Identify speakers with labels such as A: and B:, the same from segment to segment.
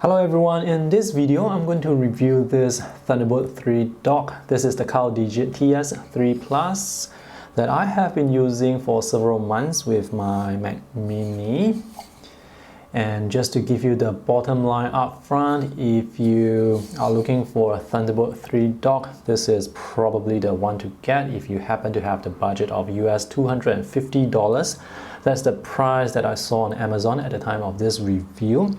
A: Hello everyone, in this video I'm going to review this Thunderbolt 3 dock. This is the Caldigit TS3 Plus that I have been using for several months with my Mac Mini. And just to give you the bottom line up front, if you are looking for a Thunderbolt 3 dock, this is probably the one to get if you happen to have the budget of US $250. That's the price that I saw on Amazon at the time of this review.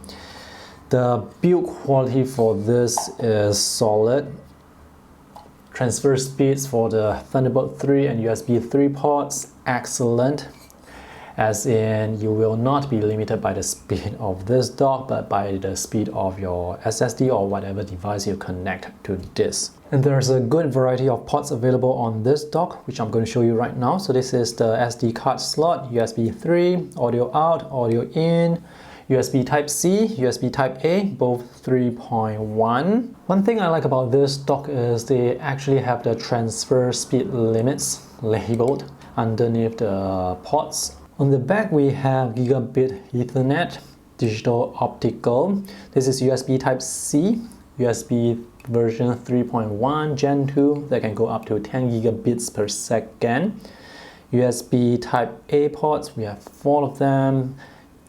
A: The build quality for this is solid. Transfer speeds for the Thunderbolt 3 and USB 3 ports, excellent. As in, you will not be limited by the speed of this dock, but by the speed of your SSD or whatever device you connect to this. And there's a good variety of ports available on this dock, which I'm going to show you right now. So this is the SD card slot, USB 3, audio out, audio in, USB Type-C, USB Type-A, both 3.1. One thing I like about this dock is they actually have the transfer speed limits labeled underneath the ports. On the back we have Gigabit Ethernet, digital optical. This is USB Type-C, USB version 3.1 Gen 2 that can go up to 10 gigabits per second. USB Type-A ports, we have 4 of them.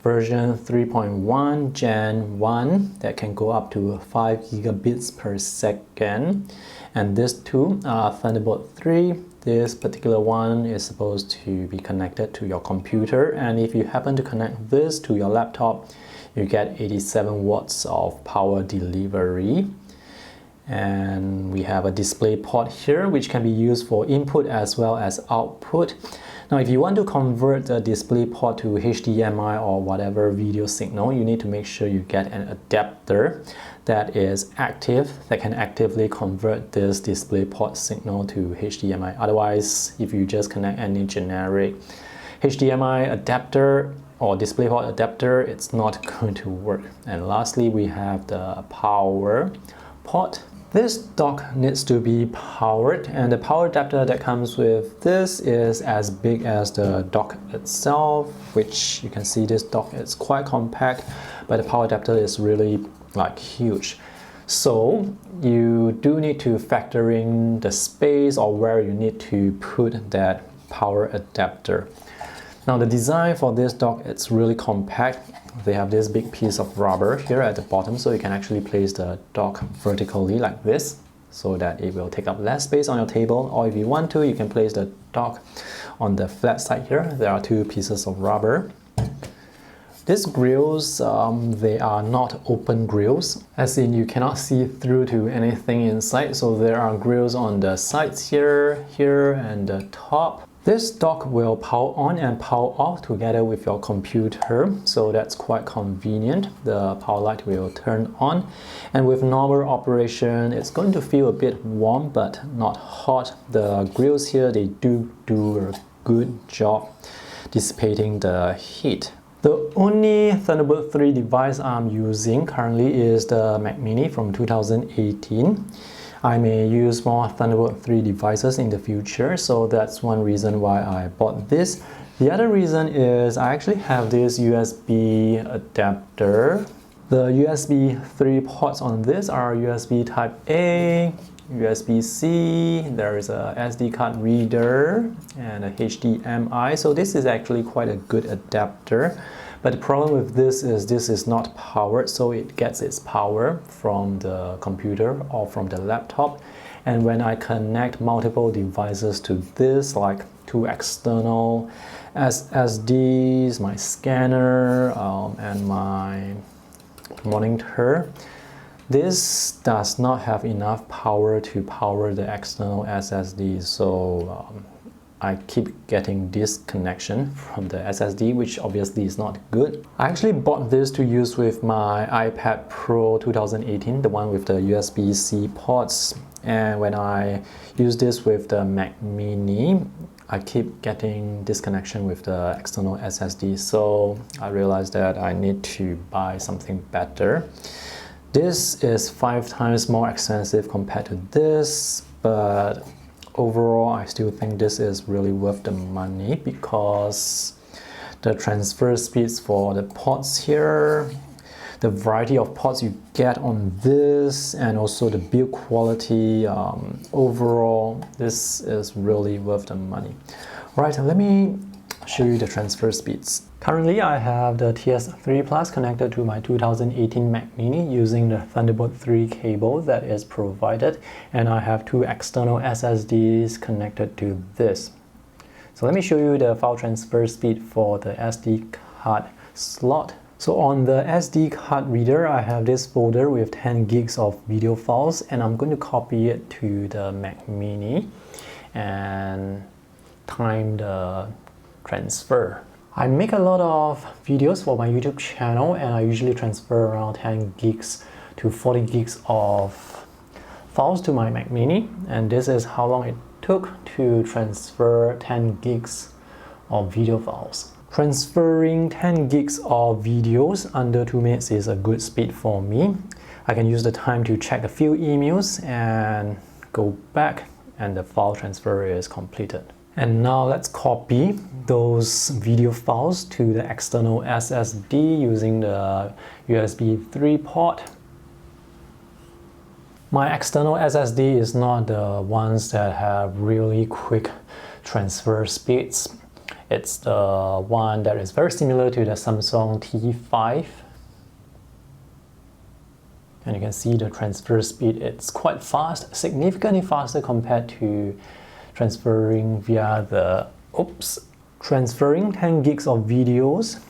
A: Version 3.1 Gen 1 that can go up to 5 gigabits per second. And these two are Thunderbolt 3. This particular one is supposed to be connected to your computer, and if you happen to connect this to your laptop, you get 87 watts of power delivery. And we have a display port here which can be used for input as well as output. Now if you want to convert the display port to HDMI or whatever video signal, you need to make sure you get an adapter that is active, that can actively convert this display port signal to HDMI. Otherwise, if you just connect any generic HDMI adapter or DisplayPort adapter, it's not going to work. And lastly, we have the power port. This dock needs to be powered, and the power adapter that comes with this is as big as the dock itself, which you can see this dock is quite compact, but the power adapter is really like huge. So you do need to factor in the space or where you need to put that power adapter. Now the design for this dock, it's really compact. They have this big piece of rubber here at the bottom, so you can actually place the dock vertically like this, so that it will take up less space on your table. Or if you want to, you can place the dock on the flat side here. There are 2 pieces of rubber. These grills, they are not open grills, as in you cannot see through to anything inside. So there are grills on the sides here, and the top. This dock will power on and power off together with your computer, so that's quite convenient. The power light will turn on, and with normal operation, it's going to feel a bit warm but not hot. The grills here, they do a good job dissipating the heat. The only Thunderbolt 3 device I'm using currently is the Mac Mini from 2018. I may use more Thunderbolt 3 devices in the future, so that's one reason why I bought this. The other reason is I actually have this USB adapter. The USB 3 ports on this are USB Type-A, USB-C, there is a SD card reader, and a HDMI. So this is actually quite a good adapter. But the problem with this is not powered, so it gets its power from the computer or from the laptop. And when I connect multiple devices to this, like 2 external SSDs, my scanner, and my monitor, this does not have enough power to power the external SSD. So I keep getting disconnection from the SSD, which obviously is not good. I actually bought this to use with my iPad Pro 2018, the one with the USB-C ports. And when I use this with the Mac Mini, I keep getting disconnection with the external SSD. So I realized that I need to buy something better. This is 5 times more expensive compared to this, but overall, I still think this is really worth the money because the transfer speeds for the ports here, the variety of ports you get on this, and also the build quality, overall, this is really worth the money. Right, let me show you the transfer speeds. Currently, I have the TS3 Plus connected to my 2018 Mac Mini using the Thunderbolt 3 cable that is provided, and I have two external SSDs connected to this. So let me show you the file transfer speed for the SD card slot. So on the SD card reader, I have this folder with 10 gigs of video files, and I'm going to copy it to the Mac Mini and time the transfer. I make a lot of videos for my YouTube channel, and I usually transfer around 10 gigs to 40 gigs of files to my Mac Mini, and this is how long it took to transfer 10 gigs of video files. Transferring 10 gigs of videos under 2 minutes is a good speed for me. I can use the time to check a few emails and go back, and the file transfer is completed. And now let's copy those video files to the external SSD using the USB 3 port. My external SSD is not the ones that have really quick transfer speeds. It's the one that is very similar to the Samsung T5. And you can see the transfer speed, it's quite fast, significantly faster compared to transferring via the, transferring 10 gigs of videos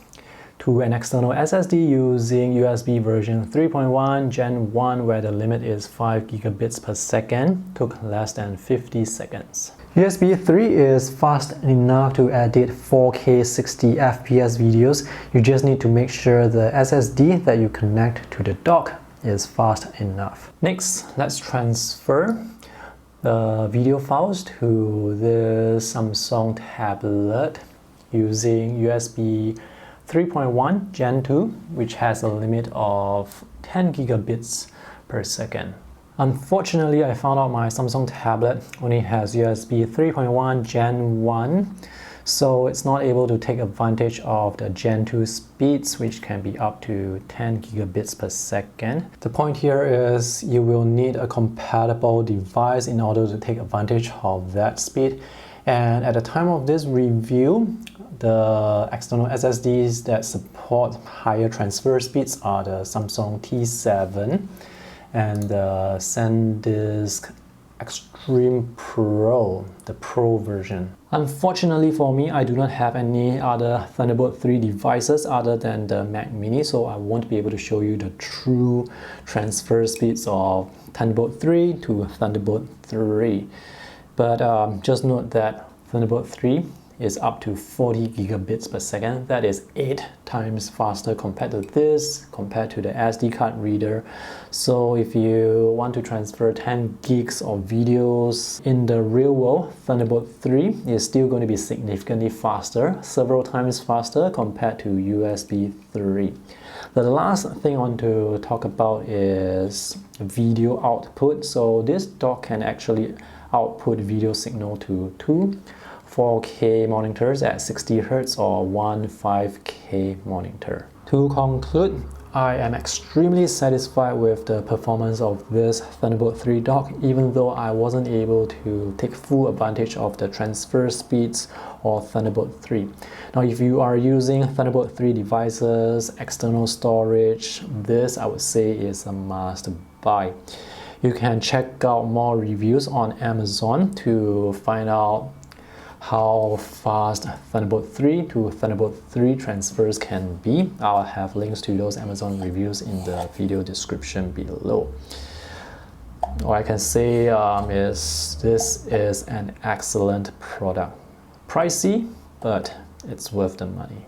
A: to an external SSD using USB version 3.1 Gen 1, where the limit is 5 gigabits per second, took less than 50 seconds. USB 3 is fast enough to edit 4K 60 FPS videos. You just need to make sure the SSD that you connect to the dock is fast enough. Next, let's transfer the video files to the Samsung tablet using USB 3.1 Gen 2, which has a limit of 10 gigabits per second. Unfortunately, I found out my Samsung tablet only has USB 3.1 Gen 1, so it's not able to take advantage of the Gen 2 speeds, which can be up to 10 gigabits per second. The point here is you will need a compatible device in order to take advantage of that speed. And at the time of this review, the external SSDs that support higher transfer speeds are the Samsung T7 and the SanDisk Extreme Pro, the Pro version. Unfortunately for me, I do not have any other Thunderbolt 3 devices other than the Mac Mini, so I won't be able to show you the true transfer speeds of Thunderbolt 3 to Thunderbolt 3. But just note that Thunderbolt 3 is up to 40 gigabits per second. That is 8 times faster compared to this, compared to the SD card reader. So if you want to transfer 10 gigs of videos in the real world, Thunderbolt 3 is still going to be significantly faster, several times faster compared to USB 3. The last thing I want to talk about is video output. So this dock can actually output video signal to 2 4K monitors at 60 Hz or one 5K monitor. To conclude, I am extremely satisfied with the performance of this Thunderbolt 3 dock, even though I wasn't able to take full advantage of the transfer speeds of Thunderbolt 3. Now, if you are using Thunderbolt 3 devices, external storage, this I would say is a must buy. You can check out more reviews on Amazon to find out how fast Thunderbolt 3 to Thunderbolt 3 transfers can be. I'll have links to those Amazon reviews in the video description below. All I can say is this is an excellent product. Pricey, but it's worth the money.